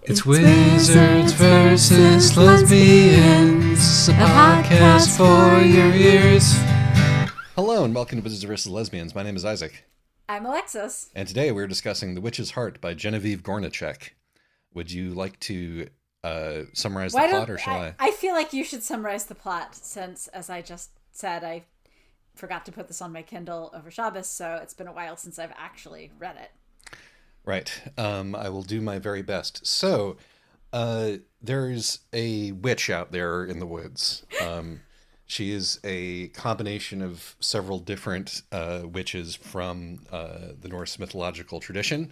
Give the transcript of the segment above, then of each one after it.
It's Wizards versus Lesbians, a podcast for your ears. Hello and welcome to Wizards versus Lesbians. My name is Isaac. I'm Alexis. And today we're discussing The Witch's Heart by Genevieve Gornichek. Would you like to summarize the plot, or shall I? I feel like you should summarize the plot since, as I just said, I forgot to put this on my Kindle over Shabbos, so it's been a while since I've actually read it. Right. I will do my very best. So, there's a witch out there in the woods. She is a combination of several different witches from the Norse mythological tradition.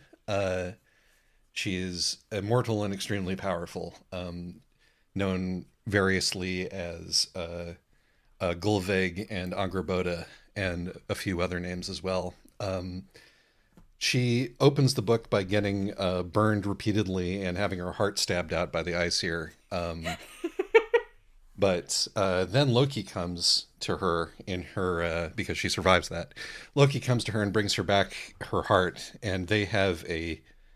She is immortal and extremely powerful, known variously as Gullveig and Angrboða, and a few other names as well. She opens the book by getting burned repeatedly and having her heart stabbed out by the Aesir. But then Loki comes to her in her, because she survives that. Loki comes to her and brings her back her heart, and they have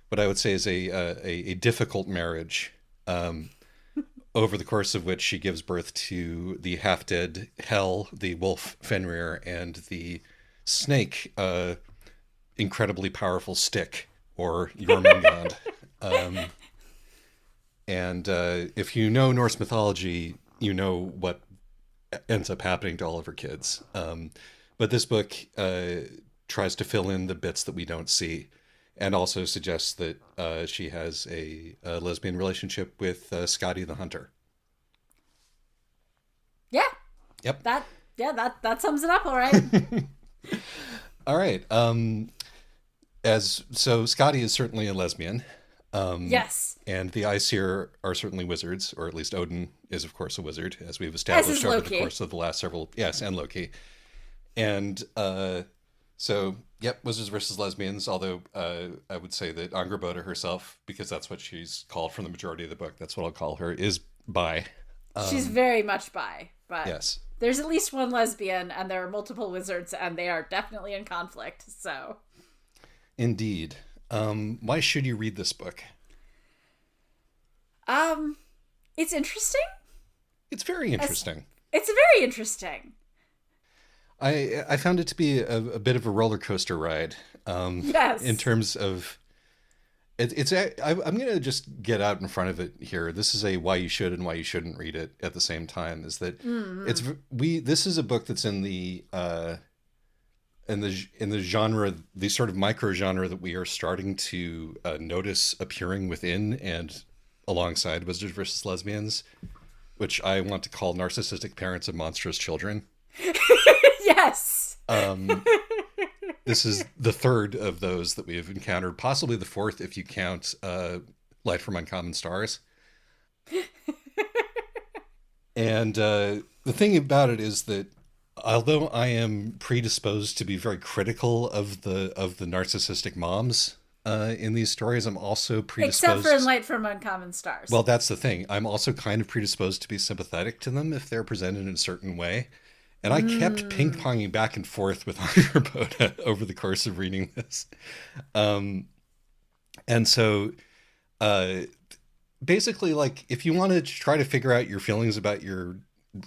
what I would say is a difficult marriage, over the course of which she gives birth to the half-dead Hel, the wolf Fenrir, and the snake, incredibly powerful Stick, or Jormungand. And if you know Norse mythology, you know what ends up happening to all of her kids. But this book tries to fill in the bits that we don't see, and also suggests that she has a lesbian relationship with Scotty the Hunter. Yeah. Yep. That sums it up all right. All right. So Scotty is certainly a lesbian. Yes. And the Aesir are certainly wizards, or at least Odin is, of course, a wizard, as we've established over the course of the last several... Yes, and Loki. And so, yep, wizards versus lesbians, although I would say that Angrboða herself, because that's what she's called from the majority of the book, that's what I'll call her, is bi. She's very much bi, but yes. There's at least one lesbian, and there are multiple wizards, and they are definitely in conflict, so... Indeed. Why should you read this book? It's interesting. It's very interesting. It's very interesting. I found it to be a bit of a roller coaster ride. Yes. In terms of, I'm going to just get out in front of it here. This is a why you should and why you shouldn't read it at the same time. Is that this is a book that's in the genre, the sort of micro genre that we are starting to notice appearing within and alongside Wizards versus Lesbians, which I want to call narcissistic parents of monstrous children. Yes. This is the third of those that we have encountered, possibly the fourth if you count Light from Uncommon Stars. And the thing about it is that although I am predisposed to be very critical of the narcissistic moms in these stories, I'm also predisposed... Except for in Light from Uncommon Stars. Well, that's the thing. I'm also kind of predisposed to be sympathetic to them if they're presented in a certain way. And I kept ping-ponging back and forth with Angrboða over the course of reading this. And so basically, like, if you want to try to figure out your feelings about your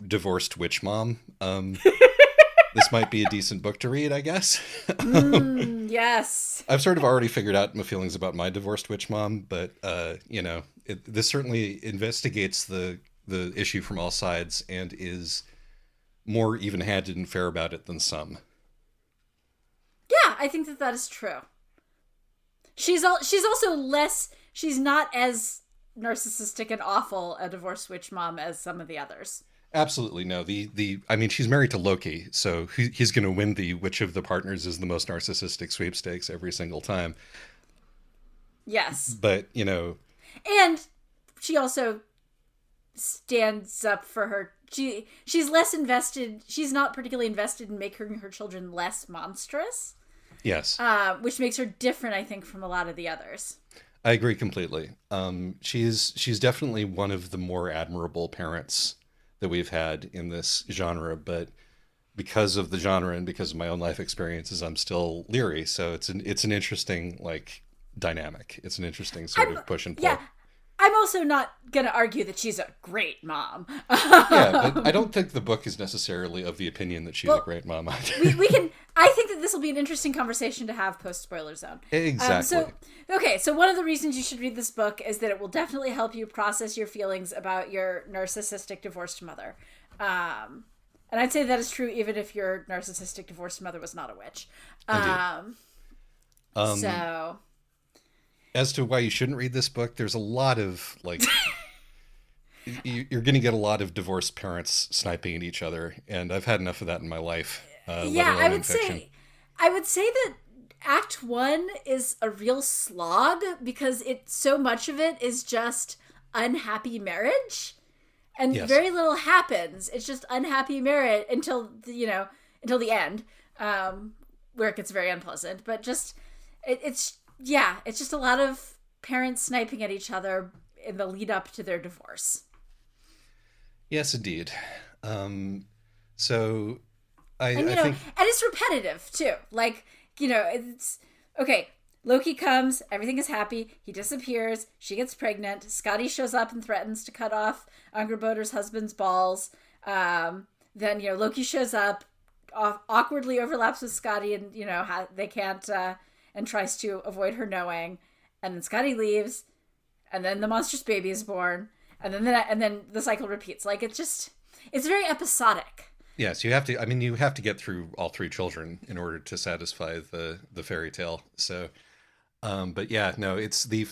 divorced witch mom, this might be a decent book to read, I guess. Yes. I've sort of already figured out my feelings about my divorced witch mom, but, this certainly investigates the issue from all sides and is more even-handed and fair about it than some. Yeah, I think that is true. She's also less... She's not as narcissistic and awful a divorced witch mom as some of the others. Absolutely no. I mean, she's married to Loki, so he's going to win the which of the partners is the most narcissistic sweepstakes every single time. Yes. But, And she also stands up for her... She's less invested... She's not particularly invested in making her children less monstrous. Yes. Which makes her different, I think, from a lot of the others. I agree completely. She's definitely one of the more admirable parents that we've had in this genre, but because of the genre and because of my own life experiences, I'm still leery. So it's an interesting, like, dynamic. It's an interesting sort of push and pull. Yeah, I'm also not going to argue that she's a great mom. Yeah, but I don't think the book is necessarily of the opinion that she's a great mom either. we can. I think that this will be an interesting conversation to have post spoiler zone. Exactly. So one of the reasons you should read this book is that it will definitely help you process your feelings about your narcissistic divorced mother. And I'd say that is true even if your narcissistic divorced mother was not a witch. So, as to why you shouldn't read this book, there's a lot of like. You're going to get a lot of divorced parents sniping at each other, and I've had enough of that in my life. Yeah, I would say that Act 1 is a real slog because so much of it is just unhappy marriage, and very little happens. It's just unhappy marriage until the end, where it gets very unpleasant. But just it's just a lot of parents sniping at each other in the lead up to their divorce. Yes, indeed. So I think, and it's repetitive too. Like, it's okay. Loki comes, everything is happy. He disappears. She gets pregnant. Scotty shows up and threatens to cut off Angrboda's husband's balls. Then Loki shows up, awkwardly overlaps with Scotty, and they can't, and tries to avoid her knowing. And then Scotty leaves, and then the monstrous baby is born, and then the cycle repeats. Like, it's very episodic. Yes, you have to get through all three children in order to satisfy the fairy tale. So, but yeah, no, it's the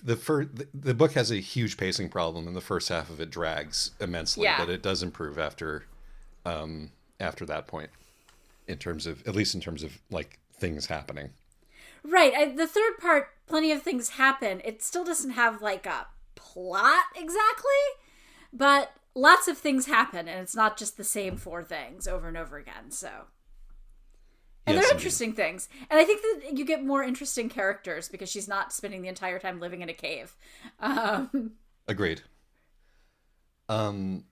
book has a huge pacing problem, and the first half of it drags immensely, but it does improve after that point, at least in terms of like things happening. Right. The third part, plenty of things happen. It still doesn't have like a plot exactly, but lots of things happen, and it's not just the same four things over and over again. So, and they're interesting things. And I think that you get more interesting characters because she's not spending the entire time living in a cave. Agreed. And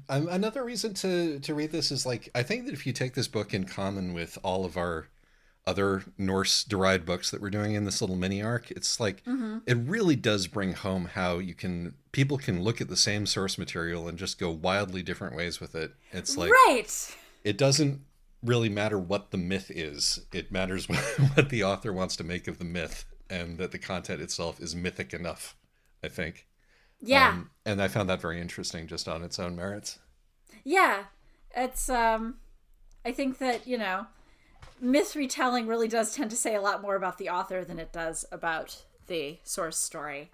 another reason to read this is like, I think that if you take this book in common with all of our other Norse-derived books that we're doing in this little mini arc, it's like it really does bring home how people can look at the same source material and just go wildly different ways with it. It's like it doesn't really matter what the myth is. It matters what the author wants to make of the myth, and that the content itself is mythic enough, I think. Yeah. And I found that very interesting just on its own merits. Yeah. It's I think that, myth retelling really does tend to say a lot more about the author than it does about the source story.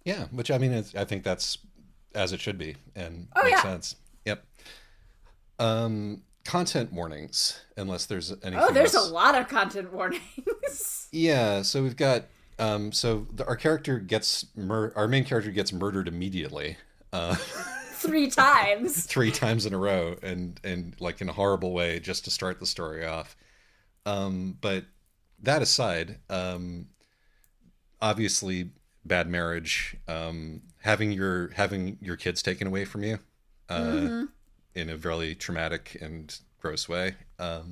Yeah, which I think that's as it should be, and makes sense. Yep. Content warnings, unless there's anything. Oh, there's a lot of content warnings. Yeah, so we've got our main character gets murdered immediately. 3 times. 3 times in a row, and like in a horrible way, just to start the story off. But that aside, obviously bad marriage, having your kids taken away from you, in a really traumatic and gross way. I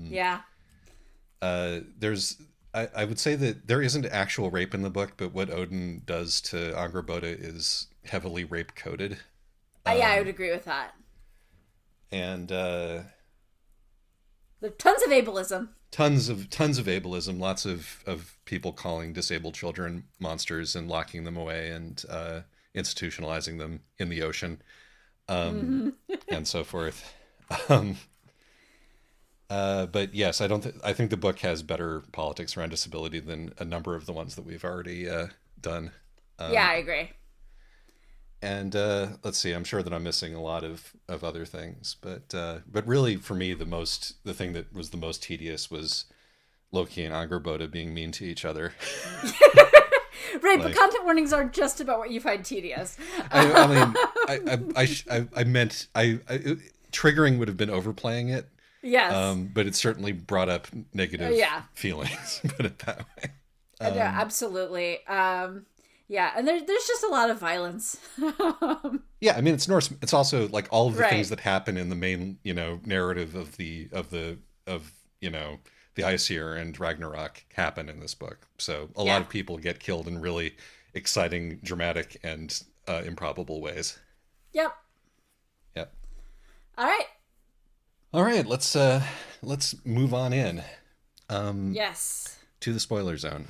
would say that there isn't actual rape in the book, but what Odin does to Angrboda is heavily rape coded. I would agree with that. And there's tons of ableism. Tons of ableism. Lots of people calling disabled children monsters and locking them away and institutionalizing them in the ocean, and so forth. But yes, I think the book has better politics around disability than a number of the ones that we've already done. Yeah, I agree. And let's see, I'm sure that I'm missing a lot of other things, but really for me, the thing that was the most tedious was Loki and Angrboda being mean to each other. Right, but content warnings are just about what you find tedious. I meant triggering would have been overplaying it. Yes. But it certainly brought up negative feelings. Put it that way. Yeah, absolutely. Yeah, and there's just a lot of violence. Yeah, I mean it's Norse. It's also like all of the things that happen in the main, narrative of the Aesir and Ragnarok happen in this book. So a lot of people get killed in really exciting, dramatic, and improbable ways. Yep. Yep. All right. All right, let's move on in. Yes. To the spoiler zone.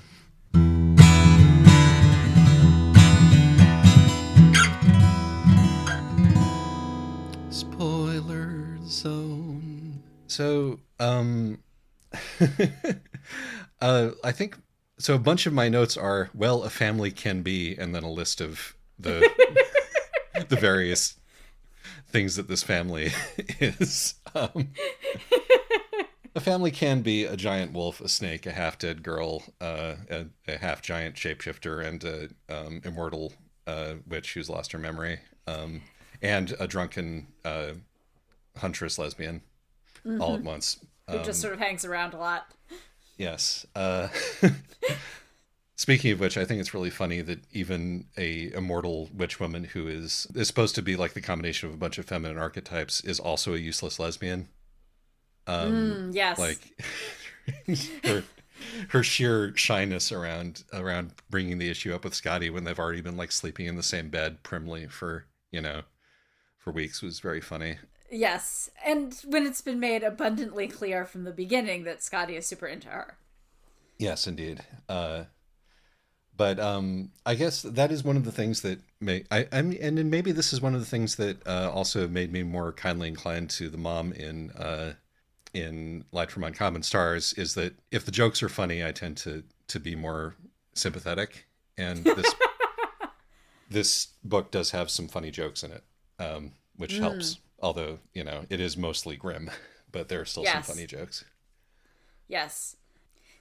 Spoiler zone. So, I think so. A bunch of my notes are, well, a family can be, and then a list of the the various things that this family is. A family can be a giant wolf, a snake, a half-dead girl, a half-giant shapeshifter, and a immortal witch who's lost her memory, and a drunken huntress lesbian, all at once. Who just sort of hangs around a lot. Yes. Speaking of which, I think it's really funny that even a immortal witch woman who is supposed to be like the combination of a bunch of feminine archetypes is also a useless lesbian. Yes. Like her sheer shyness around bringing the issue up with Scotty when they've already been like sleeping in the same bed primly for weeks was very funny. Yes, and when it's been made abundantly clear from the beginning that Scotty is super into her. Yes, indeed. But I guess that is one of the things that and maybe this is one of the things that also made me more kindly inclined to the mom in Light from Uncommon Stars, is that if the jokes are funny, I tend to be more sympathetic, and this book does have some funny jokes in it, which helps. Although it is mostly grim, but there are still some funny jokes. Yes.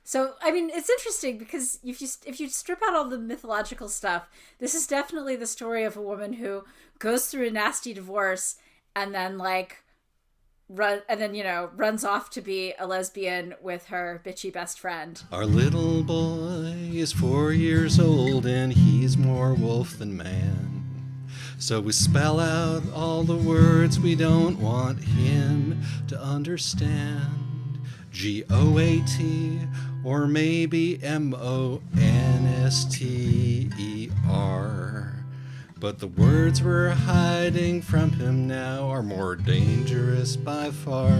So, I mean, it's interesting because if you strip out all the mythological stuff, this is definitely the story of a woman who goes through a nasty divorce and then runs off to be a lesbian with her bitchy best friend. Our little boy is 4 years old and he's more wolf than man. So we spell out all the words we don't want him to understand. G-O-A-T or maybe M-O-N-S-T-E-R. But the words we're hiding from him now are more dangerous by far.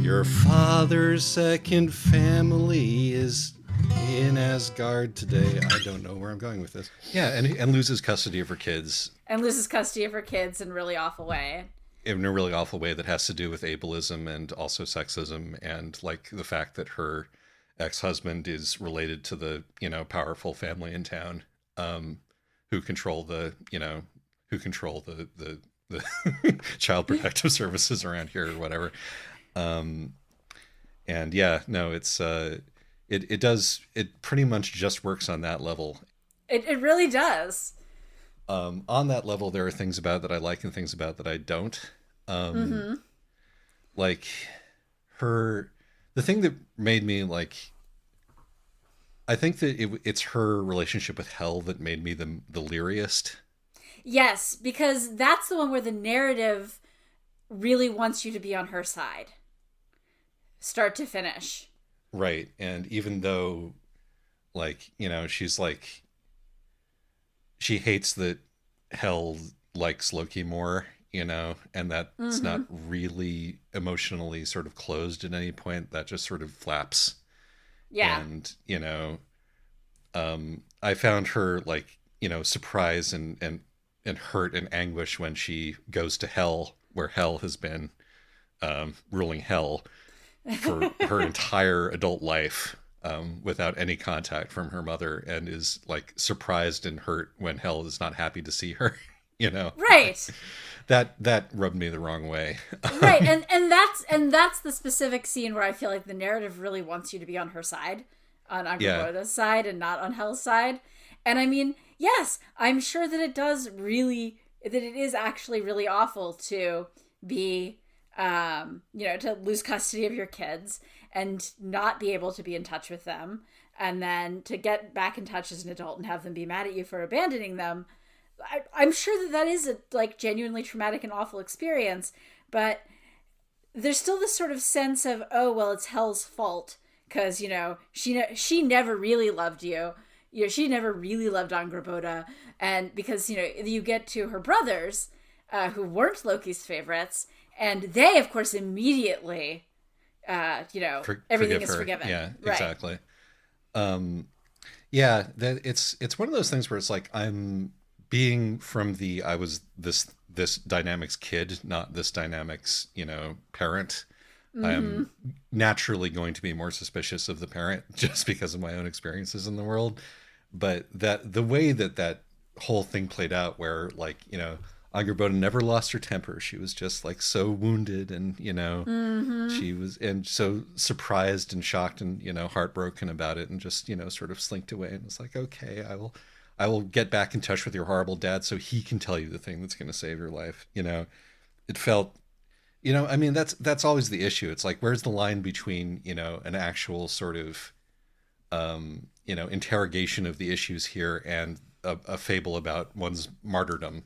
Your father's second family is in Asgard today. I don't know where I'm going with this. Yeah, and loses custody of her kids. And loses custody of her kids in a really awful way. In a really awful way that has to do with ableism and also sexism, and like the fact that her ex-husband is related to the powerful family in town, who control the child protective services around here or whatever. And yeah, no, it's it pretty much just works on that level. It really does. On that level, there are things about it that I like and things about it that I don't. Like the thing that made me like, I think that it's her relationship with Hell that made me the leariest. Yes, because that's the one where the narrative really wants you to be on her side, start to finish. Right, and even though, like, she's like, she hates that Hell likes Loki more, and that's not really emotionally sort of closed at any point. That just sort of flaps. Yeah. And, I found her like, surprise and hurt and anguish when she goes to Hell, where Hell has been ruling Hell for her entire adult life, without any contact from her mother, and is like surprised and hurt when Hell is not happy to see her. Right. That rubbed me the wrong way. Right, and that's the specific scene where I feel like the narrative really wants you to be on her side, on Angrboda's side, and not on Hell's side. And I mean, yes, I'm sure that it is actually really awful to be, to lose custody of your kids and not be able to be in touch with them, and then to get back in touch as an adult and have them be mad at you for abandoning them. I'm sure that is a genuinely traumatic and awful experience, but there's still this sort of sense of, oh, well, it's Hell's fault because, she never really loved you. she never really loved Angrboda, and because you get to her brothers, who weren't Loki's favorites, and they of course immediately, everything is forgiven. Yeah, right. Exactly. Yeah, that it's one of those things where it's like I'm being from I was this dynamics kid, not this dynamics parent. I'm naturally going to be more suspicious of the parent just because of my own experiences in the world. But the way that whole thing played out, where Angrboda never lost her temper. She was just like so wounded, and she was so surprised and shocked and heartbroken about it, and just sort of slinked away, and was like, okay, I will get back in touch with your horrible dad so he can tell you the thing that's going to save your life. It felt. I mean, that's always the issue. It's like, where's the line between, an actual sort of, interrogation of the issues here and a fable about one's martyrdom.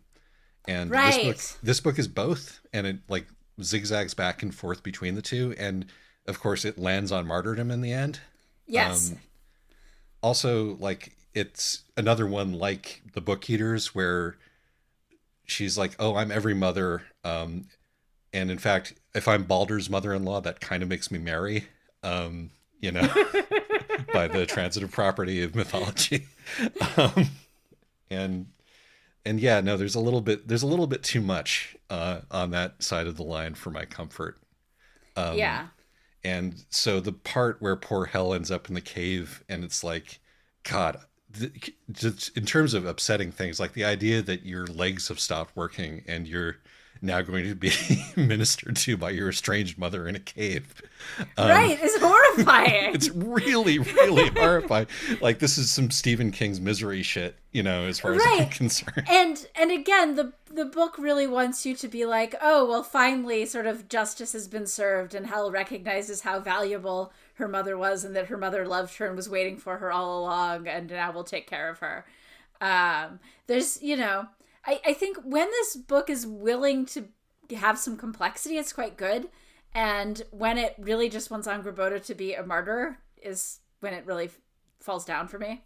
And right. this book is both, and it like zigzags back and forth between the two. And of course it lands on martyrdom in the end. Yes. Also, like, it's another one like The Book Eaters, where she's like, oh, I'm every mother. And in fact, if I'm Baldur's mother-in-law, that kind of makes me Mary, by the transitive property of mythology. And yeah, no, there's a little bit too much on that side of the line for my comfort. Yeah. And so the part where poor Hel ends up in the cave, and it's like, God, just in terms of upsetting things, like the idea that your legs have stopped working and you're now going to be ministered to by your estranged mother in a cave. Right, it's horrifying. It's really, really horrifying. Like, this is some Stephen King's Misery shit, as far as I'm concerned. And again, the book really wants you to be like, oh, well, finally sort of justice has been served, and Hel recognizes how valuable her mother was, and that her mother loved her and was waiting for her all along, and now will take care of her. There's, I think when this book is willing to have some complexity, it's quite good. And when it really just wants Angrboda to be a martyr is when it really falls down for me.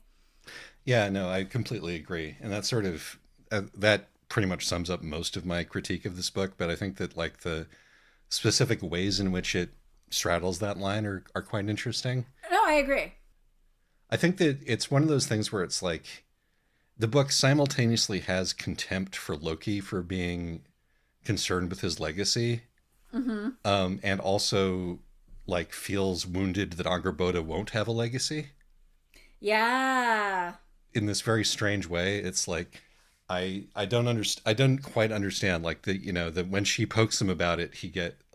Yeah, no, I completely agree. And that's sort of, that pretty much sums up most of my critique of this book. But I think that like the specific ways in which it straddles that line are quite interesting. No, I agree. I think that it's one of those things where it's like, the book simultaneously has contempt for Loki for being concerned with his legacy, and also like feels wounded that Angrboda won't have a legacy. Yeah. In this very strange way, it's like I don't quite understand, like, that when she pokes him about it,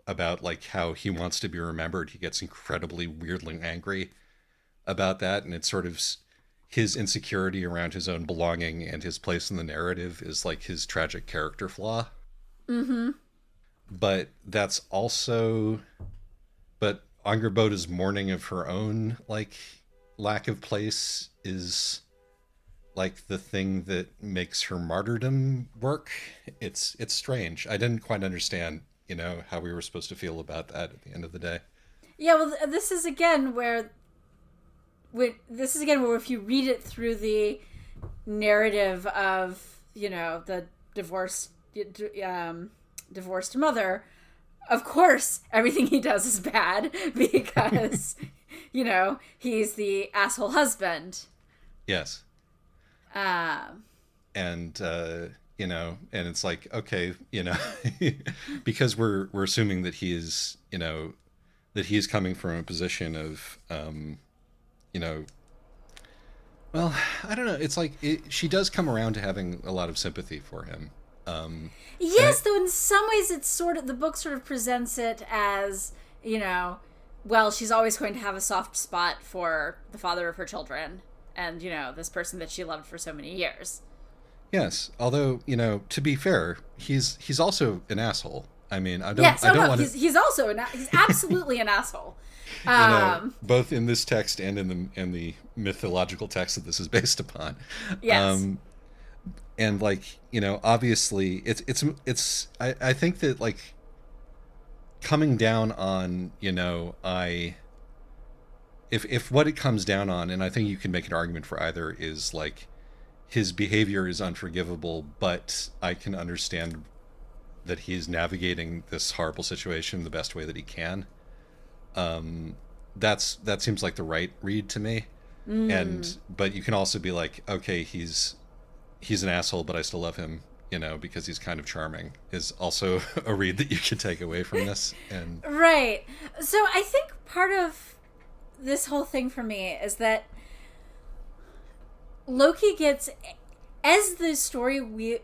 about like how he wants to be remembered, he gets incredibly weirdly angry about that, and it's sort of his insecurity around his own belonging and his place in the narrative is like his tragic character flaw. But that's also, but Angrboda's mourning of her own like lack of place is like the thing that makes her martyrdom work. It's strange. I didn't quite understand, how we were supposed to feel about that at the end of the day. Yeah, well, this is again where if you read it through the narrative of, the divorced mother, of course everything he does is bad because, he's the asshole husband. Yes. And it's like, okay, because we're assuming that he is, that he's coming from a position of, well, I don't know. It's like she does come around to having a lot of sympathy for him. Yes, though in some ways it's sort of, the book sort of presents it as, well, she's always going to have a soft spot for the father of her children and, this person that she loved for so many years. Yes, although, to be fair, he's also an asshole. I mean, I don't want to... He's also he's absolutely an asshole. Both in this text and in the mythological text that this is based upon. Yes. And like, obviously it's I think that like coming down on, if what it comes down on, and I think you can make an argument for either, is like his behavior is unforgivable, but I can understand that he's navigating this horrible situation the best way that he can. That seems like the right read to me. But you can also be like, okay, he's an asshole, but I still love him, because he's kind of charming, is also a read that you could take away from this. And right. So I think part of this whole thing for me is that Loki gets, as the story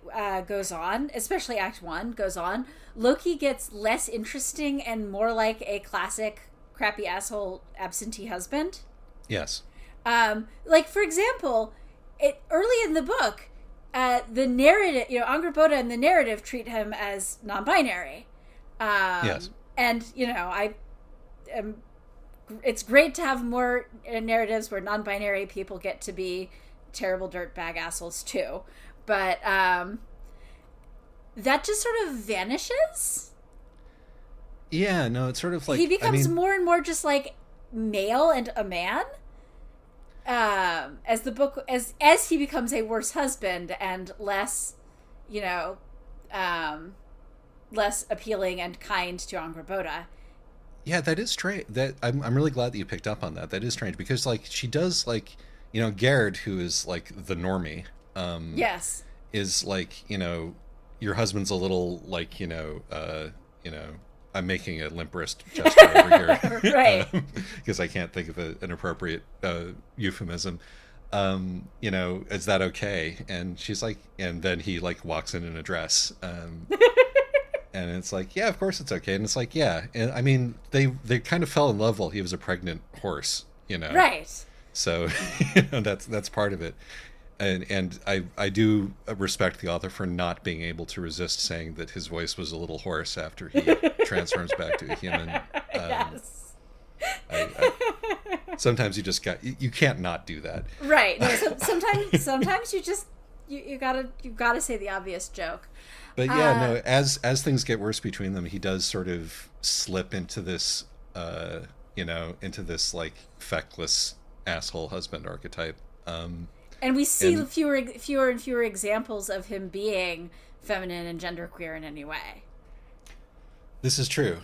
goes on, especially Act 1 goes on, Loki gets less interesting and more like a classic crappy asshole absentee husband. Yes. Like, for example, early in the book, the narrative, Angrboda and the narrative treat him as non-binary. Yes. And, it's great to have more narratives where non-binary people get to be terrible dirtbag assholes too. But that just sort of vanishes. Yeah, no, it's sort of like... He becomes more and more just like male and a man. As the book, as he becomes a worse husband and less, less appealing and kind to Angrboda. Yeah, that is strange. That I'm really glad that you picked up on that. That is strange because like she does like, Gerd, who is like the normie, yes, is like, your husband's a little like, I'm making a limp wrist gesture over here, right? Because I can't think of an appropriate euphemism. Is that okay? And she's like, and then he like walks in a dress, and it's like, yeah, of course it's okay. And it's like, yeah, and I mean, they kind of fell in love while he was a pregnant horse, right? So, that's part of it. And I do respect the author for not being able to resist saying that his voice was a little hoarse after he transforms back to a human. Yes. Sometimes you can't not do that. Right. No, sometimes you gotta say the obvious joke. But yeah, no. As things get worse between them, he does sort of slip into this, into this like feckless asshole husband archetype. And we see fewer and fewer examples of him being feminine and genderqueer in any way. This is true.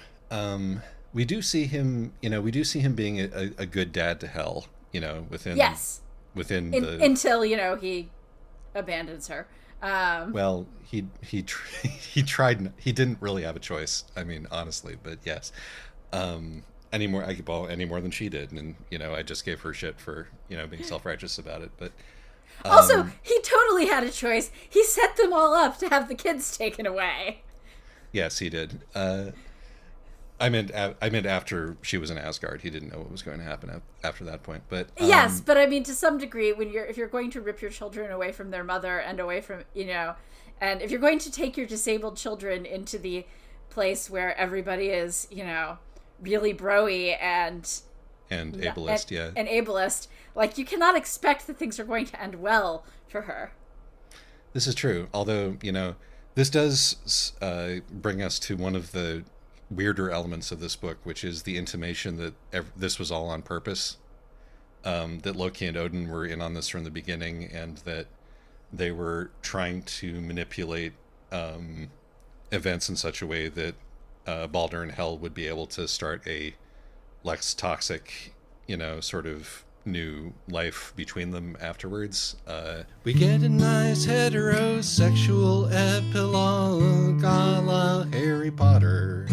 We do see him, being a good dad to Hel, within until he abandons her. Well, he tried. He didn't really have a choice. I mean, honestly, but yes. Any more than she did, and I just gave her shit for being self-righteous about it, but. Also, he totally had a choice. He set them all up to have the kids taken away. Yes, he did. I meant after she was in Asgard. He didn't know what was going to happen after that point. But yes, but I mean, to some degree, if you're going to rip your children away from their mother and away from and if you're going to take your disabled children into the place where everybody is really broy and ableist, and ableist. Like, you cannot expect that things are going to end well for her. This is true. Although, this does bring us to one of the weirder elements of this book, which is the intimation that this was all on purpose. That Loki and Odin were in on this from the beginning, and that they were trying to manipulate events in such a way that Balder and Hel would be able to start a less toxic, sort of new life between them afterwards. We get a nice heterosexual epilogue a la Harry Potter,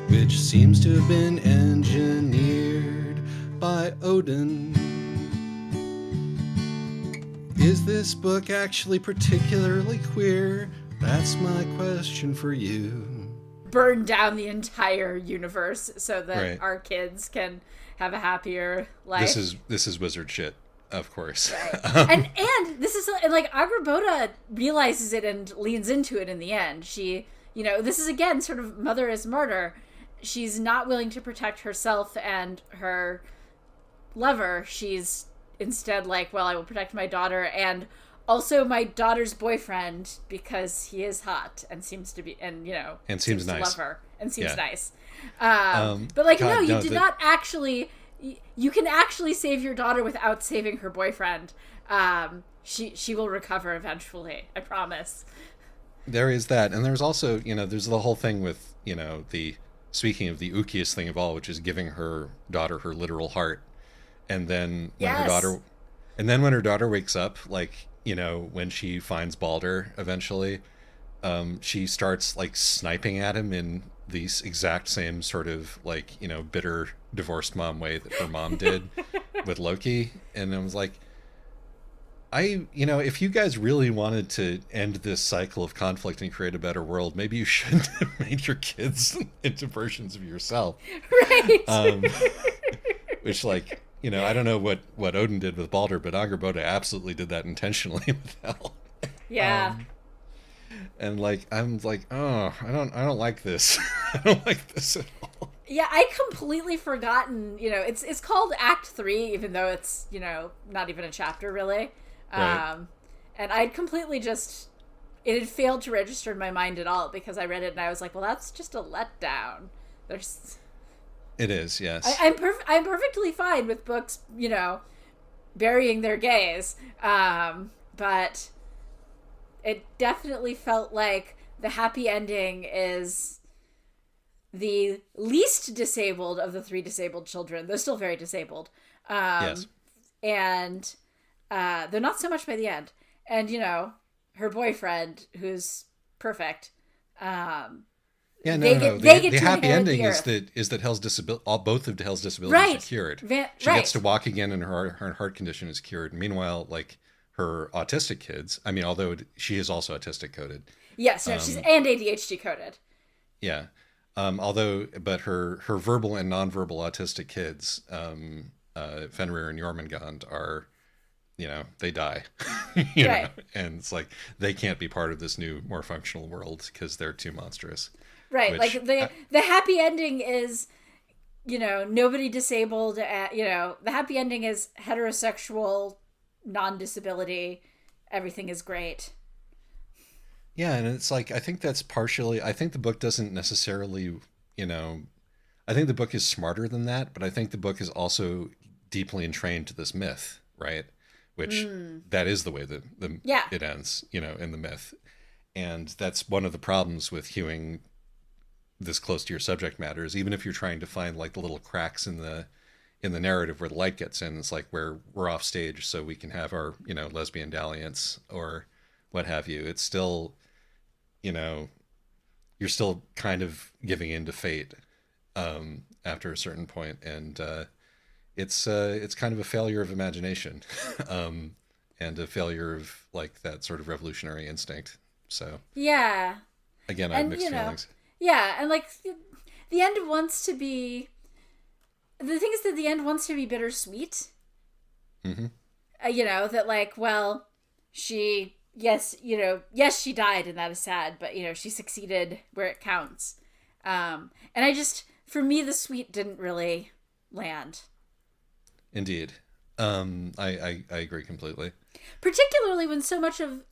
which seems to have been engineered by Odin. Is this book actually particularly queer? That's my question for you. Burn down the entire universe so that our kids can have a happier life. This is wizard shit, of course. Right. and this is like Angrboda realizes it and leans into it in the end. She, this is again sort of mother is martyr. She's not willing to protect herself and her lover. She's instead like, well, I will protect my daughter and also my daughter's boyfriend because he is hot and seems to be and seems nice to love her and seems nice. But like, God, you did not actually you can actually save your daughter without saving her boyfriend. She will recover eventually. I promise. There is that, and there's also, there's the whole thing with, speaking of the ookiest thing of all, which is giving her daughter her literal heart, and then when her daughter wakes up, like, when she finds Balder eventually, she starts like sniping at him in the exact same sort of like, bitter divorced mom way that her mom did with Loki, and I was like, if you guys really wanted to end this cycle of conflict and create a better world, maybe you shouldn't have made your kids into versions of yourself. Right. Which, like, I don't know what Odin did with Balder, but Angrboda absolutely did that intentionally with Hel. Yeah. And like, I'm like, oh, I don't like this. I don't like this at all. Yeah, I'd completely forgotten, it's called Act 3, even though it's, not even a chapter really. Right. And I'd completely it had failed to register in my mind at all, because I read it and I was like, well, that's just a letdown. It is, yes. I'm perfectly fine with books, burying their gays. But it definitely felt like the happy ending is the least disabled of the 3 disabled children. They're still very disabled. Yes. And they're not so much by the end. And, her boyfriend, who's perfect. The happy ending is that Hel's disability, both of Hel's disabilities are cured. She gets to walk again, and her heart condition is cured. Meanwhile, like, her autistic kids, I mean, although she is also autistic coded. Yes, no, she's and ADHD coded. Yeah. But her verbal and nonverbal autistic kids, Fenrir and Jormungand, are, they die. Right. And it's like, they can't be part of this new, more functional world because they're too monstrous. Right. Like, the happy ending is, nobody disabled, the happy ending is heterosexual, non-disability, everything is great. Yeah, and it's like, I think the book doesn't necessarily, I think the book is smarter than that, but I think the book is also deeply entrained to this myth, right? Which that is the way that it ends, in the myth. And that's one of the problems with hewing this close to your subject matter, is even if you're trying to find like the little cracks in the narrative where the light gets in, it's like where we're off stage so we can have our, lesbian dalliance or what have you. It's still, you're still kind of giving in to fate after a certain point, and it's kind of a failure of imagination, and a failure of like that sort of revolutionary instinct. So yeah, again, I have mixed feelings. Yeah, and like the end wants to be. The thing is that the end wants to be bittersweet. Mm-hmm. That like, well, she she died, and that is sad, but she succeeded where it counts. And for me, the sweet didn't really land. Indeed. I agree completely. Particularly when so much of,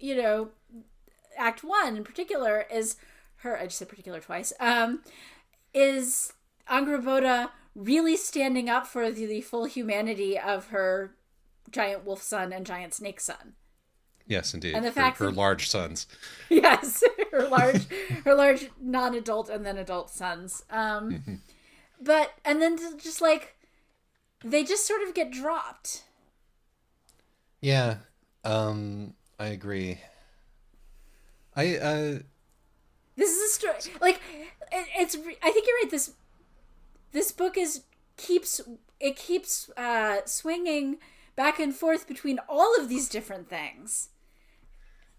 Act 1 in particular is I just said particular twice, is Angrboda really standing up for the full humanity of her giant wolf son and giant snake son. Yes, indeed. And the fact her large sons. Yes, her large non-adult and then adult sons. But and then just like they just sort of get dropped. Yeah, I agree. This is a story like it's. I think you're right. This book keeps swinging back and forth between all of these different things.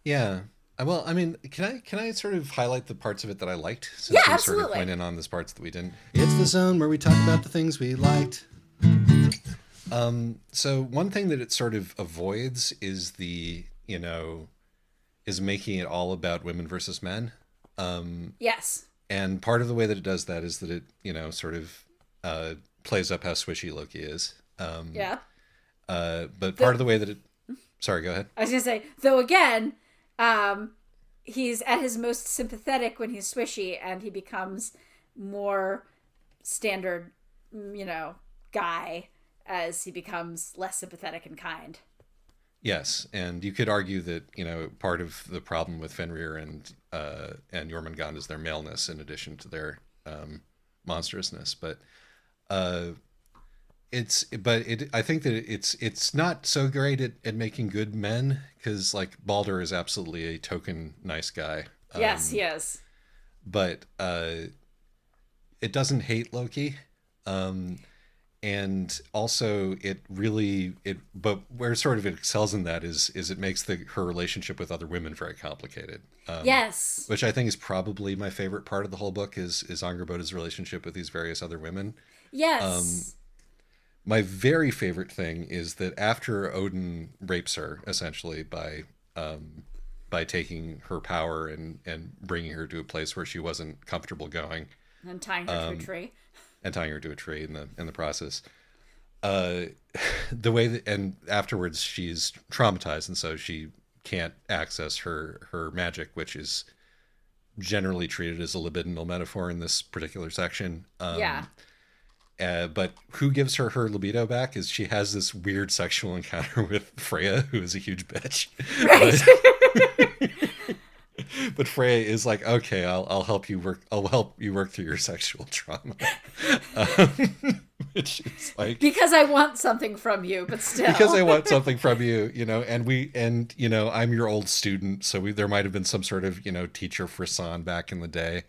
Yeah. Well, I mean, can I sort of highlight the parts of it that I liked? Since yeah, we absolutely. sort of went in on those parts that we didn't. It's the zone where we talk about the things we liked. So one thing that it sort of avoids is is making it all about women versus men. Yes. And part of the way that it does that is that it, sort of plays up how swishy Loki is. Yeah. But part of the way that it... Sorry, go ahead. I was going to say, though again, he's at his most sympathetic when he's swishy, and he becomes more standard, guy as he becomes less sympathetic and kind. Yes, and you could argue that, you know, part of the problem with Fenrir and Jormungand is their maleness in addition to their monstrousness, but I think that it's not so great at making good men, because like Baldur is absolutely a token nice guy. Yes, he is. But it doesn't hate Loki. And also but where sort of it excels in that is it makes her relationship with other women very complicated. Yes. Which I think is probably my favorite part of the whole book is Angrboda's relationship with these various other women. Yes. My very favorite thing is that after Odin rapes her, essentially, by taking her power and bringing her to a place where she wasn't comfortable going. And tying her to a tree. And tying her to a tree in the process. The way that, and afterwards she's traumatized, and so she can't access her magic, which is generally treated as a libidinal metaphor in this particular section. Yeah. But who gives her libido back is she has this weird sexual encounter with Freya, who is a huge bitch. Right. But Freya is like, okay, I'll help you work. I'll help you work through your sexual trauma. Which is like, because I want something from you, but still. Because I want something from you, you know, and you know, I'm your old student, so there might have been some sort of, you know, teacher frisson back in the day.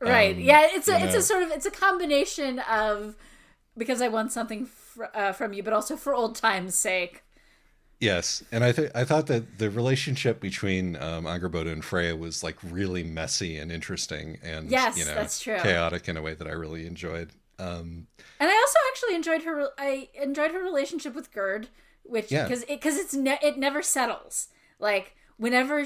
Right. Yeah. It's a combination of because I want something from you, but also for old time's sake. Yes, and I thought that the relationship between Angrboda and Freya was like really messy and interesting, and yes, you know, that's true. Chaotic in a way that I really enjoyed. And I also actually enjoyed her relationship with Gerd, which because it never settles. Like whenever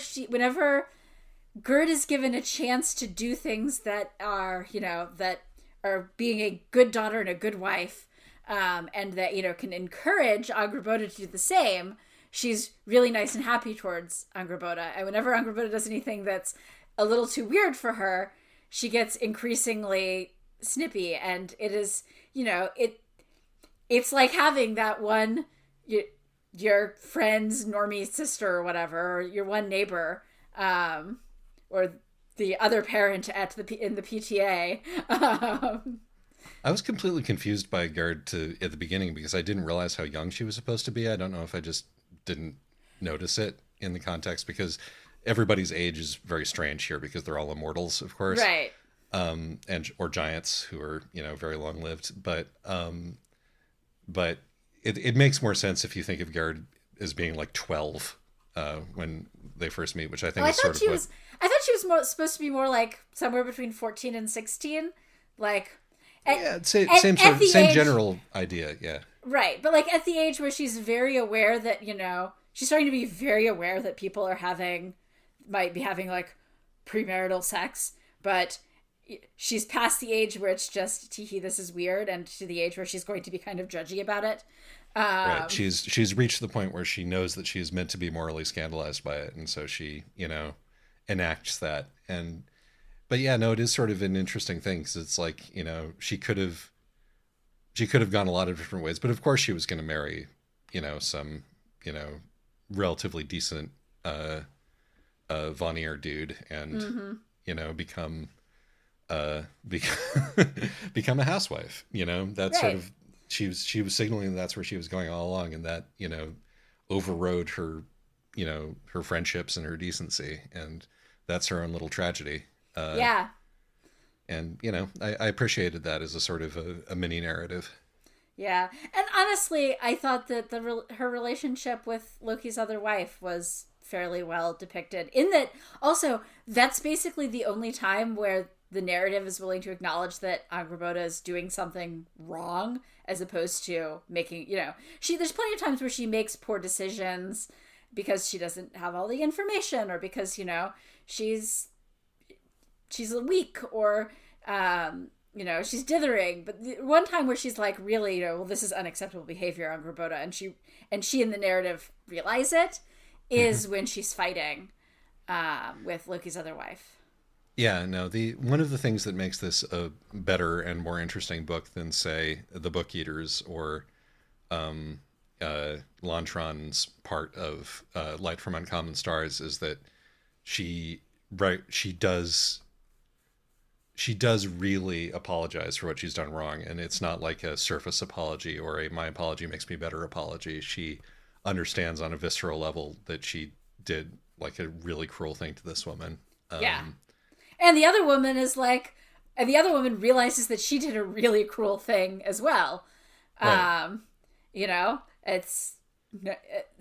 Gerd is given a chance to do things that are, you know, that are being a good daughter and a good wife. And that, you know, can encourage Angrboda to do the same, she's really nice and happy towards Angrboda. And whenever Angrboda does anything that's a little too weird for her, she gets increasingly snippy. And it is, you know, it's like having that one, your friend's normie sister or whatever, or your one neighbor, or the other parent in the PTA. I was completely confused by Gerd at the beginning because I didn't realize how young she was supposed to be. I don't know if I just didn't notice it in the context, because everybody's age is very strange here because they're all immortals, of course. Right. Or giants who are, you know, very long lived. But it makes more sense if you think of Gerd as being like 12 when they first meet, which I think is sort of I thought she was supposed to be more like somewhere between 14 and 16. Like... same general idea, yeah. Right, but like at the age where she's very aware that, you know, she's starting to be very aware that people might be having like premarital sex, but she's past the age where it's just, teehee, this is weird, and to the age where she's going to be kind of judgy about it. Right, she's reached the point where she knows that she's meant to be morally scandalized by it, and so she, you know, enacts that. But yeah, no, it is sort of an interesting thing because it's like, you know, she could have gone a lot of different ways, but of course she was going to marry, you know, some, you know, relatively decent Vanir dude and you know, become a housewife. You know, that's right. Sort of she was signaling that's where she was going all along, and that, you know, overrode her, you know, her friendships and her decency, and that's her own little tragedy. Yeah. And, you know, I appreciated that as a sort of a mini narrative. Yeah. And honestly, I thought that her relationship with Loki's other wife was fairly well depicted. In that, also, that's basically the only time where the narrative is willing to acknowledge that Angrboda is doing something wrong, as opposed to making, you know, there's plenty of times where she makes poor decisions because she doesn't have all the information, or because, you know, she's weak, or you know, she's dithering. But the one time where she's like, really, you know, well, this is unacceptable behavior, Angrboda, and she in the narrative realize it, is when she's fighting with Loki's other wife. Yeah, no, one of the things that makes this a better and more interesting book than, say, The Book Eaters or Lantron's part of Light from Uncommon Stars is that she does really apologize for what she's done wrong, and it's not like a surface apology or a my apology makes me better apology. She understands on a visceral level that she did like a really cruel thing to this woman. Yeah. And the other woman realizes that she did a really cruel thing as well. Right. It's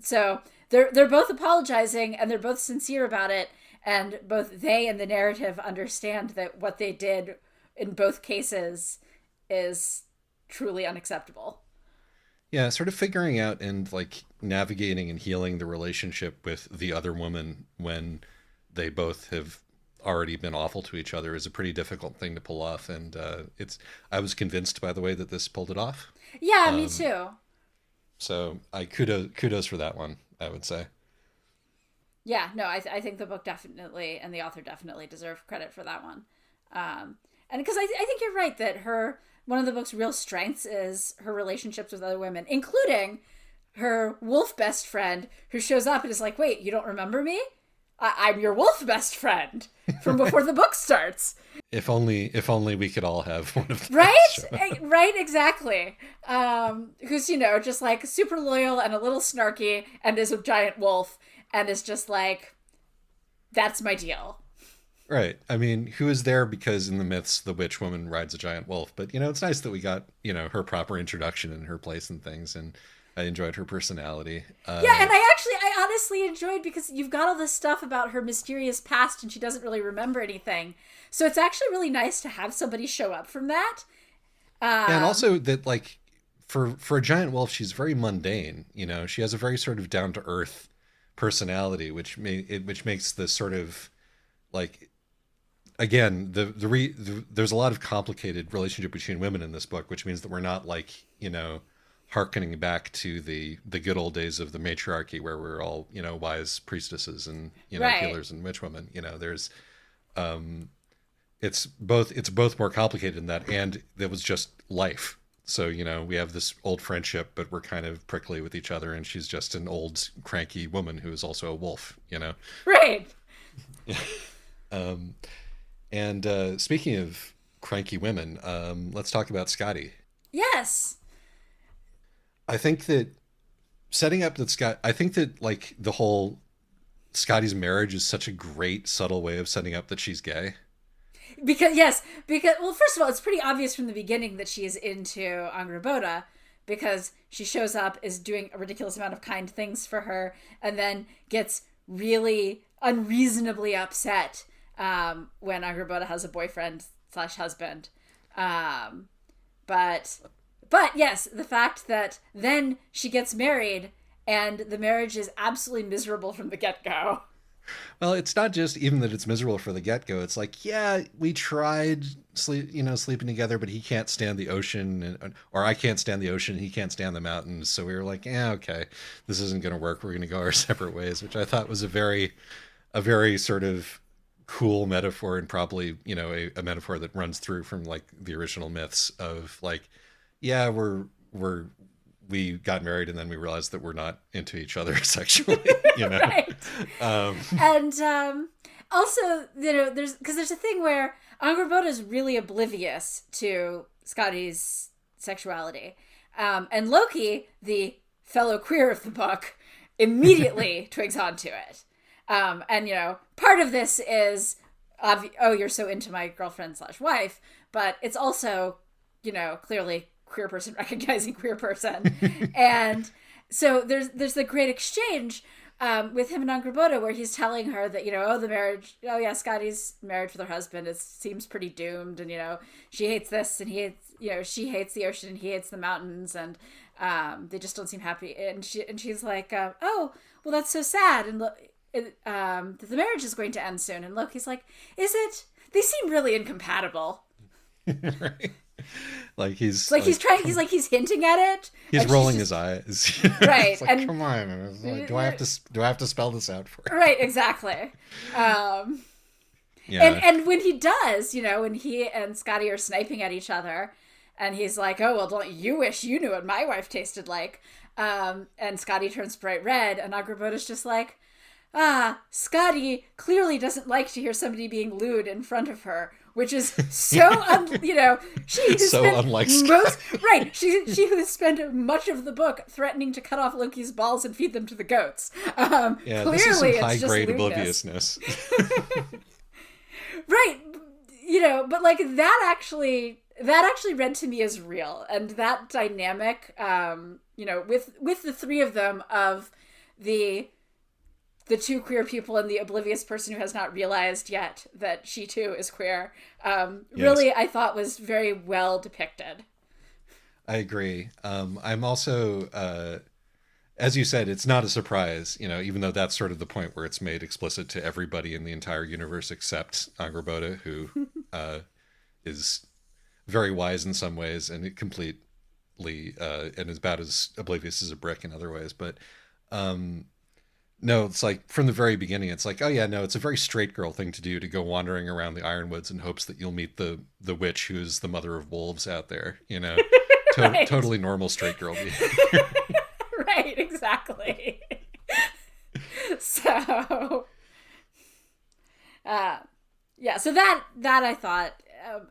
so they're both apologizing and they're both sincere about it, and both they and the narrative understand that what they did in both cases is truly unacceptable. Yeah, sort of figuring out and like navigating and healing the relationship with the other woman when they both have already been awful to each other is a pretty difficult thing to pull off, and I was convinced by the way that this pulled it off. Yeah, me too. So I kudos for that one, I would say. Yeah, no, I think the book definitely and the author definitely deserve credit for that one. And because I think you're right that one of the book's real strengths is her relationships with other women, including her wolf best friend who shows up and is like, wait, you don't remember me? I'm your wolf best friend from before the book starts. If only we could all have one of those. Right? Right, exactly. Who's, just like super loyal and a little snarky and is a giant wolf and is just like, that's my deal. Right. I mean, who is there because in the myths the witch woman rides a giant wolf, but it's nice that we got, her proper introduction and her place and things, and I enjoyed her personality. Yeah, and I honestly enjoyed because you've got all this stuff about her mysterious past and she doesn't really remember anything. So it's actually really nice to have somebody show up from that. And also that, like, for a giant wolf, she's very mundane. She has a very sort of down to earth personality, which makes this sort of like, again, there's a lot of complicated relationship between women in this book, which means that we're not like harkening back to the good old days of the matriarchy where we're all wise priestesses and right. healers and witchwomen. There's it's both more complicated than that, and it was just life. So we have this old friendship, but we're kind of prickly with each other, and she's just an old cranky woman who is also a wolf. Right. And speaking of cranky women, let's talk about Scotty. Yes. I think that I think that like the whole Scotty's marriage is such a great subtle way of setting up that she's gay. Because well, first of all, it's pretty obvious from the beginning that she is into Angrboda, because she shows up, is doing a ridiculous amount of kind things for her, and then gets really unreasonably upset when Angrboda has a boyfriend/husband. But yes, the fact that then she gets married and the marriage is absolutely miserable from the get-go. Well, it's not just even that it's miserable for the get-go. It's like, yeah, we tried sleeping together, but he can't stand the ocean, or I can't stand the ocean, he can't stand the mountains. So we were like, yeah, okay, this isn't going to work. We're going to go our separate ways, which I thought was a very sort of cool metaphor, and probably, a metaphor that runs through from like the original myths of like, yeah, we got married and then we realized that we're not into each other sexually, Right. And also, there's a thing where Angrboda is really oblivious to Scotty's sexuality. And Loki, the fellow queer of the book, immediately twigs onto it. And part of this is, you're so into my girlfriend/wife, but it's also, clearly queer person recognizing queer person. And so there's the great exchange with him and Angrboda where he's telling her that, the marriage, Scotty's marriage with her husband, it seems pretty doomed, and, she hates this and he hates, she hates the ocean and he hates the mountains, and they just don't seem happy. And she's like, oh, well, that's so sad. And the marriage is going to end soon. And Loki's like, is it? They seem really incompatible. Right. Like he's hinting at it. He's rolling his eyes. Right. Like, and come on, do I have to spell this out for you? Right, exactly. Yeah. And when he does, when he and Scotty are sniping at each other, And he's like, oh, well, don't you wish you knew what my wife tasted like? And Scotty turns bright red, and Angrboda's just like, Scotty clearly doesn't like to hear somebody being lewd in front of her, which is so, she who's so spent unlike Scotty. right, she who has spent much of the book threatening to cut off Loki's balls and feed them to the goats. Yeah, clearly this is some it's high-grade just lewdness. obliviousness. Right, but like that actually read to me as real, and that dynamic, with the three of them, of the two queer people and the oblivious person who has not realized yet that she too is queer, really, I thought was very well depicted. I agree. I'm also, as you said, it's not a surprise, even though that's sort of the point where it's made explicit to everybody in the entire universe except Angrboda, who is very wise in some ways and completely and is about as oblivious as a brick in other ways. But no, it's like from the very beginning, it's like, oh yeah, no, it's a very straight girl thing to do, to go wandering around the Ironwoods in hopes that you'll meet the witch who's the mother of wolves out there, Right. Totally normal straight girl behavior. Right, exactly. So, so that I thought,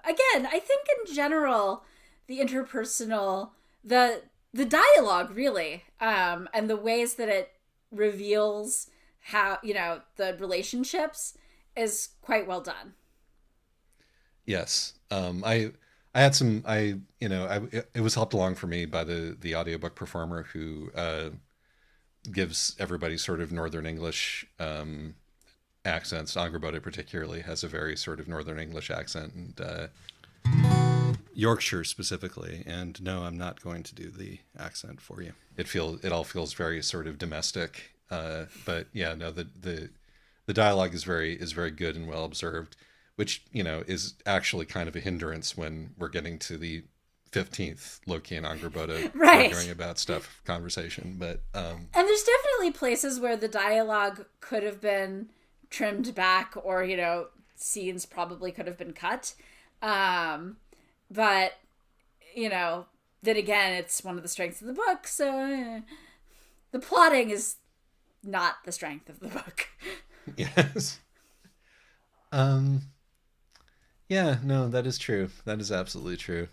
again, I think in general, the interpersonal, the dialogue really, and the ways that it reveals how, the relationships is quite well done. Yes. I had some, it was helped along for me by the audiobook performer who gives everybody sort of Northern English accents. Angrboda particularly has a very sort of Northern English accent, and Yorkshire specifically. And no, I'm not going to do the accent for you. It all feels very sort of domestic. But yeah, no, the dialogue is very good and well observed, which, is actually kind of a hindrance when we're getting to the 15th Loki and Angrboda arguing about stuff conversation. But and there's definitely places where the dialogue could have been trimmed back, or scenes probably could have been cut, but then again, it's one of the strengths of the book, so the plotting is not the strength of the book. Yes. Yeah, no, that is true. That is absolutely true.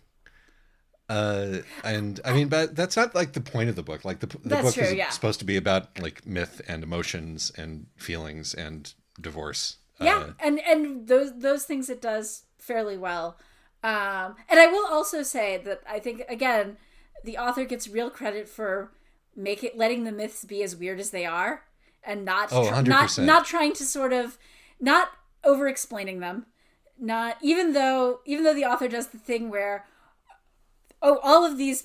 And I mean, but that's not like the point of the book. Like the book is supposed to be about like myth and emotions and feelings and divorce. Yeah, and those things it does fairly well. And I will also say that I think, again, the author gets real credit for letting the myths be as weird as they are, and not trying to sort of, not over explaining them. Not even though the author does the thing where, all of these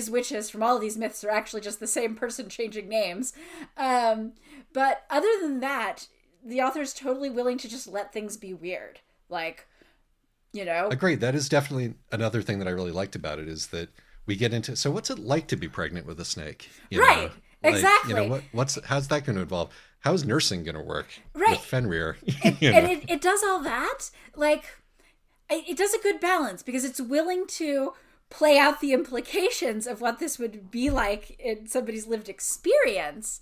witches from all of these myths are actually just the same person changing names. But other than that, the author is totally willing to just let things be weird. Like, Agreed. That is definitely another thing that I really liked about it, is that we get into, so what's it like to be pregnant with a snake? Right. Like, exactly. How's that going to evolve? How's nursing going to work? Right. With Fenrir? And it does all that. Like, it does a good balance, because it's willing to play out the implications of what this would be like in somebody's lived experience,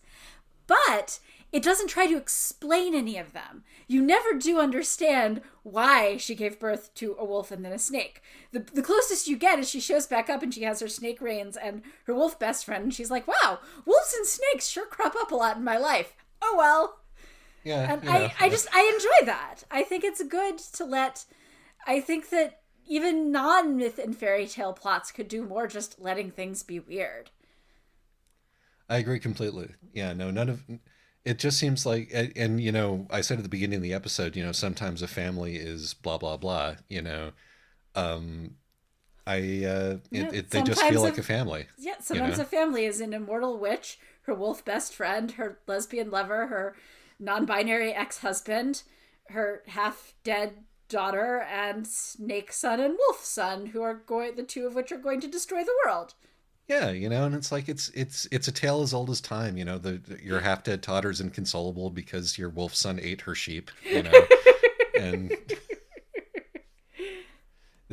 but it doesn't try to explain any of them. You never do understand why she gave birth to a wolf and then a snake. The closest you get is she shows back up and she has her snake reins and her wolf best friend, and she's like, wow, wolves and snakes sure crop up a lot in my life. Oh well. Yeah. And I enjoy that. I think it's good to I think that even non-myth and fairy tale plots could do more just letting things be weird. I agree completely. Yeah, no, none of it just seems like, and I said at the beginning of the episode, sometimes a family is blah blah blah. They just feel like a family. Yeah, sometimes a family is an immortal witch, her wolf best friend, her lesbian lover, her non-binary ex-husband, her half-dead daughter, and snake son and wolf son, the two of which are going to destroy the world. Yeah, and it's like it's a tale as old as time. Your half-dead daughter's inconsolable because your wolf son ate her sheep. And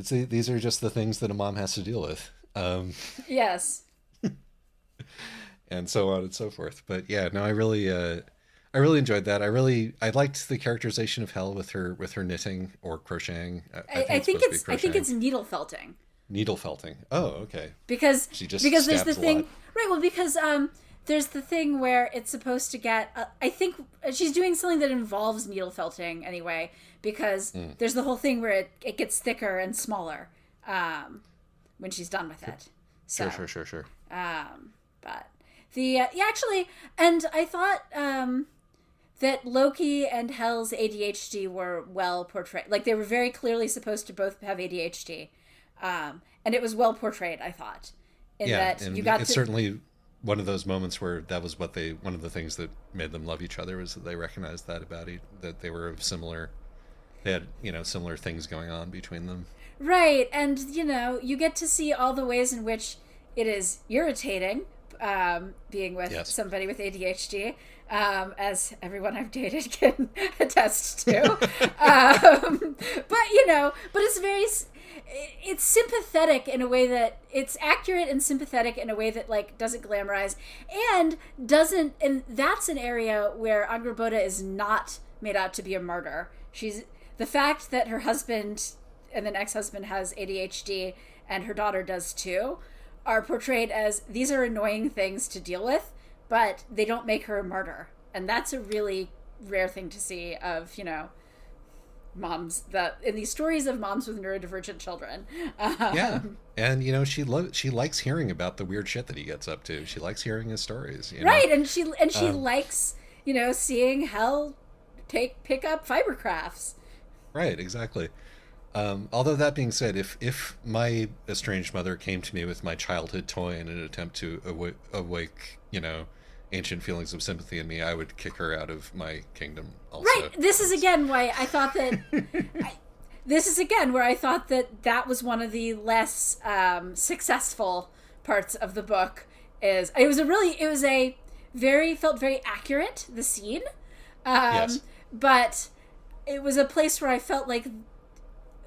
these are just the things that a mom has to deal with. Yes. And so on and so forth. But yeah, no, I really enjoyed that. I liked the characterization of Hel with her knitting or crocheting. I think it's needle felting. Needle felting. Oh, okay. Because there's the thing, lot. right? Well, because there's the thing where it's supposed to get. I think she's doing something that involves needle felting anyway. Because there's the whole thing where it gets thicker and smaller when she's done with it. So, Sure. But actually, and I thought that Loki and Hel's ADHD were well portrayed. Like, they were very clearly supposed to both have ADHD. And it was well portrayed, I thought. It's certainly one of those moments where that was one of the things that made them love each other, was that they recognized that that they were of similar. They had, similar things going on between them. Right. And, you get to see all the ways in which it is irritating being with somebody with ADHD, as everyone I've dated can attest to. But it's sympathetic in a way that it's accurate and sympathetic in a way that, like, doesn't glamorize and that's an area where Angrboda is not made out to be a martyr. The fact that her husband and then ex-husband has ADHD and her daughter does too are portrayed as, these are annoying things to deal with, but they don't make her a martyr. And that's a really rare thing to see of, moms, that in these stories of moms with neurodivergent children. Yeah. And, she likes hearing about the weird shit that he gets up to. She likes hearing his stories. Right. And she likes, seeing Hel pick up fiber crafts. Right, exactly. Although that being said, if my estranged mother came to me with my childhood toy in an attempt to awake, ancient feelings of sympathy in me, I would kick her out of my kingdom also. Right. This is again why I thought that that was one of the less successful parts of the book. Felt very accurate, the scene. Yes. But it was a place where I felt like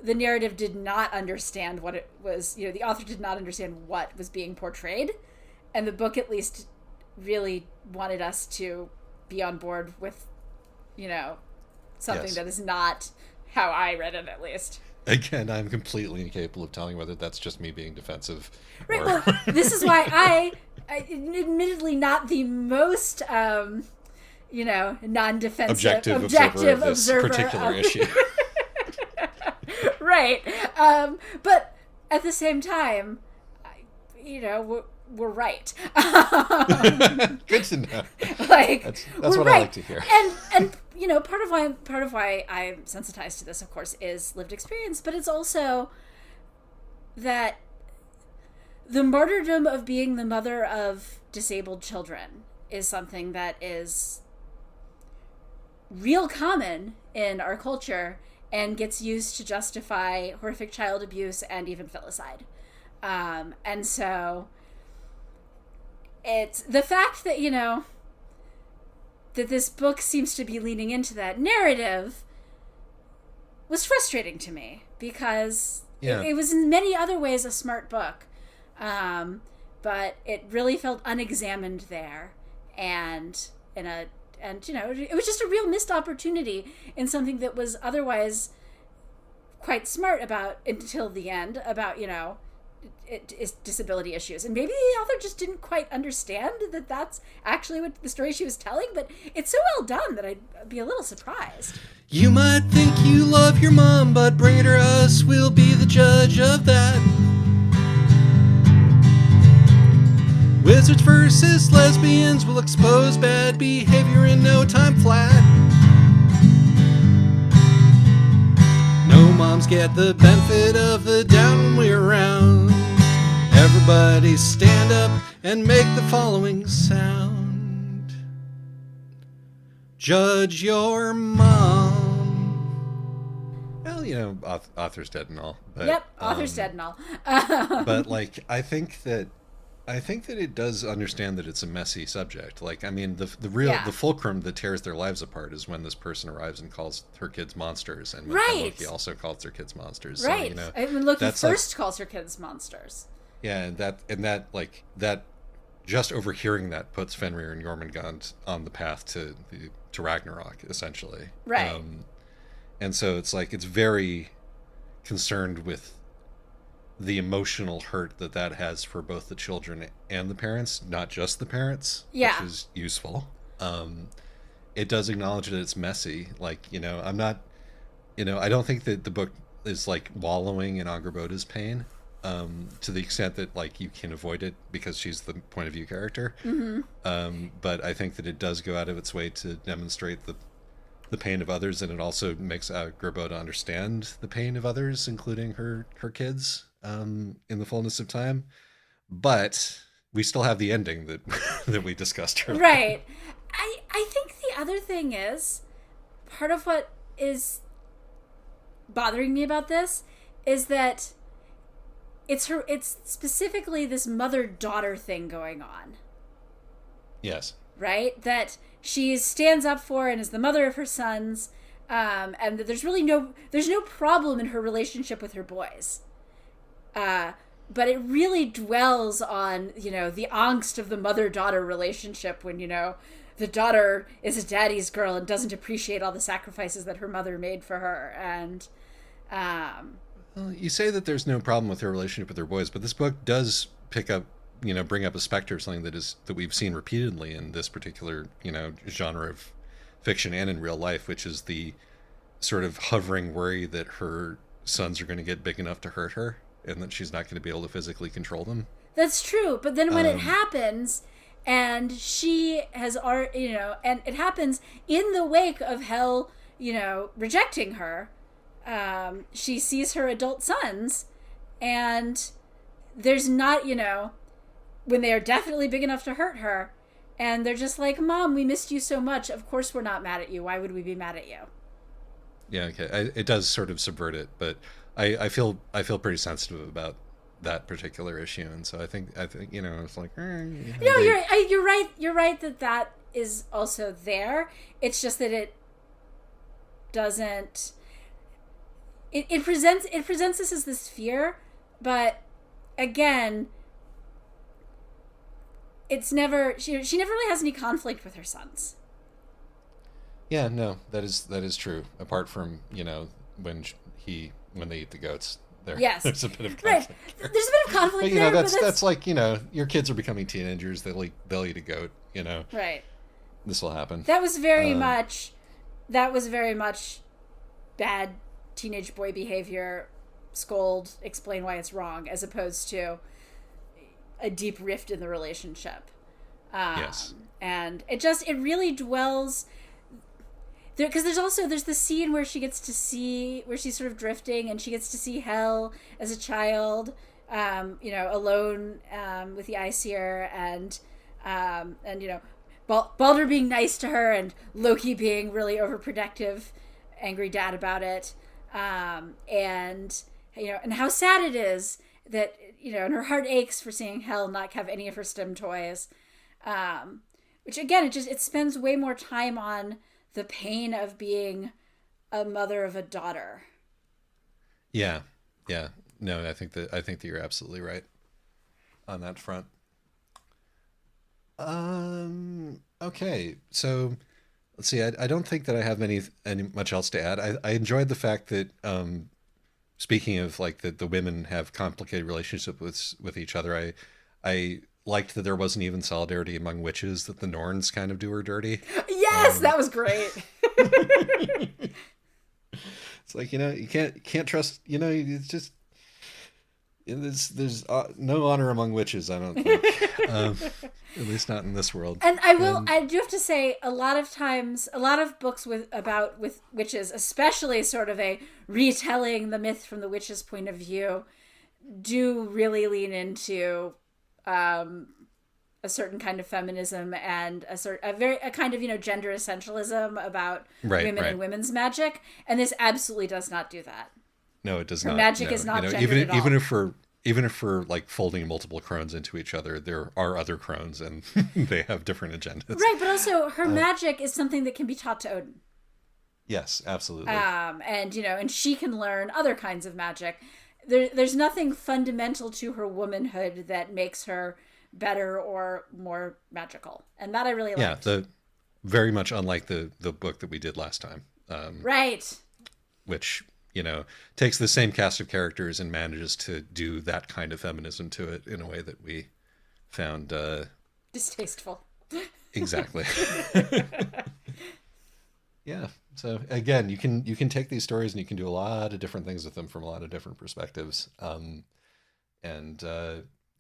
the narrative did not understand what it was, the author did not understand what was being portrayed. And the book at least really wanted us to be on board with, something that is not how I read it, at least. Again, I'm completely incapable of telling whether that's just me being defensive. Right, well, this is why I admittedly not the most, non-defensive, objective observer of this particular issue. Right. But at the same time, we're right. Good to know. That's what right. I like to hear. And part of why I'm sensitized to this, of course, is lived experience, but it's also that the martyrdom of being the mother of disabled children is something that is real common in our culture and gets used to justify horrific child abuse and even filicide. And so it's the fact that, that this book seems to be leaning into that narrative was frustrating to me, because it was in many other ways a smart book. But it really felt unexamined there. And it was just a real missed opportunity in something that was otherwise quite smart about, until the end, about, disability issues. And maybe the author just didn't quite understand that that's actually what the story she was telling, but it's so well done that I'd be a little surprised. You might think you love your mom, but bring it or us, we'll be the judge of that. Wizards versus lesbians will expose bad behavior in no time flat. No moms get the benefit of the doubt when we're around. Everybody stand up and make the following sound. Judge your mom. Well, author's dead and all. But, yep, author's dead and all. But, I think that I think that it does understand that it's a messy subject. Like, I mean, Yeah. the fulcrum that tears their lives apart is when this person arrives and calls her kids monsters, and when Right. Loki also calls their kids monsters. Right. So, you know, I mean, Loki that's like, first calls her kids monsters. yeah, and that like that just overhearing that puts Fenrir and Jormungand on the path to Ragnarok, essentially. Right. And so it's like it's very concerned with the emotional hurt that has for both the children and the parents, not just the parents, Yeah. which is useful. It does acknowledge that it's messy. Like, you know, I'm not, you know, I don't think that the book is like wallowing in Angrboda's pain, to the extent that like you can avoid it because she's the point of view character. But I think that it does go out of its way to demonstrate the pain of others, and it also makes Angrboda understand the pain of others, including her kids, in the fullness of time. But we still have the ending that that we discussed earlier. Right. I think the other thing is, part of what is bothering me about this is that it's specifically this mother-daughter thing going on. Yes. Right? That she stands up for and is the mother of her sons, and that there's no problem in her relationship with her boys. But it really dwells on, you know, the angst of the mother-daughter relationship when, you know, the daughter is a daddy's girl and doesn't appreciate all the sacrifices that her mother made for her. And, Well, you say that there's no problem with her relationship with her boys, but this book does pick up, you know, bring up a specter of something that we've seen repeatedly in this particular, you know, genre of fiction and in real life, which is the sort of hovering worry that her sons are going to get big enough to hurt her and that she's not going to be able to physically control them. that's true. But then when it happens, and she has, you know, and it happens in the wake of Hel, you know, rejecting her, she sees her adult sons, and there's not, you know, when they are definitely big enough to hurt her, and they're just like, Mom, we missed you so much. Of course we're not mad at you. Why would we be mad at you? Yeah, okay. It does sort of subvert it, but I feel pretty sensitive about that particular issue, and so I think you know, it's like, No, you're right. You're right that is also there. It's just that it doesn't. It presents this as this fear, but again, it's never she never really has any conflict with her sons. Yeah, no, that is true. Apart from, you know, when they eat the goats, Yes. there's a bit of conflict. Right. There. There's a bit of conflict But you there, know, but that's like, you know, your kids are becoming teenagers. They'll eat a goat. You know, right. this will happen. That was very much bad teenage boy behavior. Scold, explain why it's wrong, as opposed to a deep rift in the relationship. Yes. And it really dwells there, because there's the scene where she gets to see, where she's sort of drifting, and she gets to see Hel as a child, you know, alone with the Aesir, and you know, Balder being nice to her, and Loki being really overprotective, angry dad about it, and you know, and how sad it is that, you know, and her heart aches for seeing Hel not have any of her STEM toys, which again, it spends way more time on the pain of being a mother of a daughter. Yeah. No, I think that you're absolutely right on that front. Okay, so let's see. I don't think that I have any much else to add. I enjoyed the fact that, speaking of like the women have complicated relationships with each other. I liked that there wasn't even solidarity among witches, that the Norns kind of do her dirty. Yes, that was great. It's like, you know, you can't trust, you know, it's just, there's no honor among witches, I don't think. At least not in this world. And I do have to say, a lot of times, a lot of books with witches, especially sort of a retelling the myth from the witch's point of view, do really lean into a certain kind of feminism and a kind of, you know, gender essentialism about women and women's magic, and this absolutely does not do that. No, it does Her not. magic no. is not you know, gendered at all. even if we're even if we're like folding multiple crones into each other, there are other crones and they have different agendas. Right, but also her magic is something that can be taught to Odin. Yes, absolutely. And, and she can learn other kinds of magic. There's nothing fundamental to her womanhood that makes her better or more magical. And that I really liked. Yeah, very much unlike the book that we did last time. Right. Which, takes the same cast of characters and manages to do that kind of feminism to it in a way that we found... distasteful. Exactly. Yeah. So again, you can take these stories and you can do a lot of different things with them from a lot of different perspectives.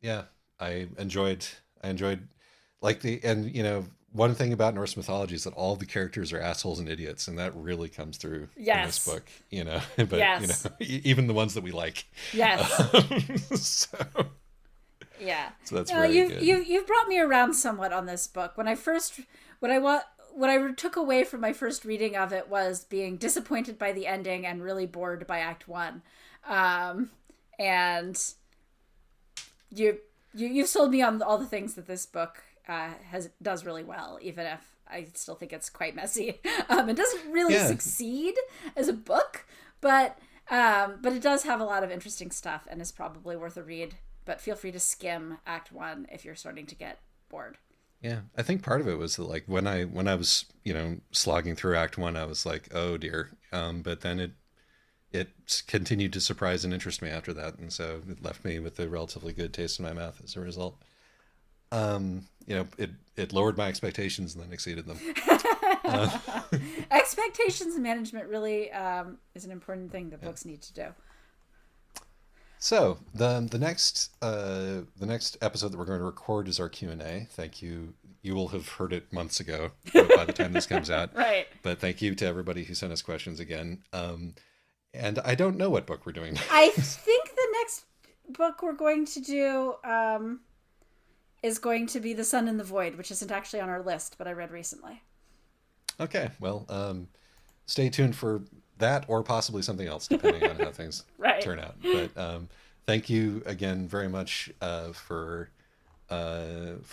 Yeah, I enjoyed one thing about Norse mythology is that all the characters are assholes and idiots, and that really comes through in this book, but yes. Even the ones that we like. Yes. So yeah. So that's very good. You've brought me around somewhat on this book. What I took away from my first reading of it was being disappointed by the ending and really bored by Act 1. And you've sold me on all the things that this book does really well, even if I still think it's quite messy. It doesn't really succeed as a book, but it does have a lot of interesting stuff and is probably worth a read. But feel free to skim Act 1 if you're starting to get bored. Yeah, I think part of it was that, like, when I was slogging through Act 1, I was like, oh dear, but then it continued to surprise and interest me after that, and so it left me with a relatively good taste in my mouth as a result. It lowered my expectations and then exceeded them. Expectations management really is an important thing that books need to do. So the next episode that we're going to record is our Q&A. Thank you. You will have heard it months ago by the time this comes out. Right. But thank you to everybody who sent us questions again. And I don't know what book we're doing. I think the next book we're going to do is going to be The Sun in the Void, which isn't actually on our list, but I read recently. Okay. Well, stay tuned for that or possibly something else, depending on how things turn out. But thank you again very much for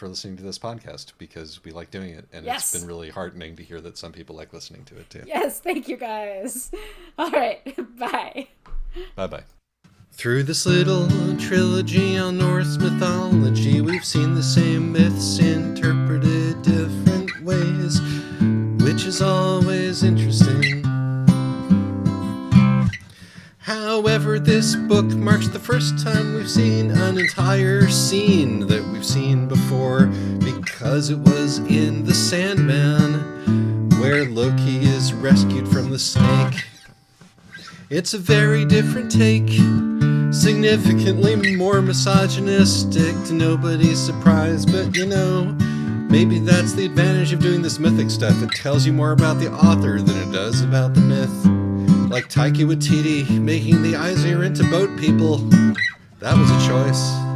listening to this podcast, because we like doing it, and it's been really heartening to hear that some people like listening to it too. Yes, thank you guys. All right, bye. Bye. Through this little trilogy on Norse mythology, we've seen the same myths interpreted different ways, which is always interesting. However, this book marks the first time we've seen an entire scene that we've seen before, because it was in The Sandman, where Loki is rescued from the snake. It's a very different take, significantly more misogynistic, to nobody's surprise, but maybe that's the advantage of doing this mythic stuff. It tells you more about the author than it does about the myth. Like Taika Waititi making the Aesir into boat people. That was a choice.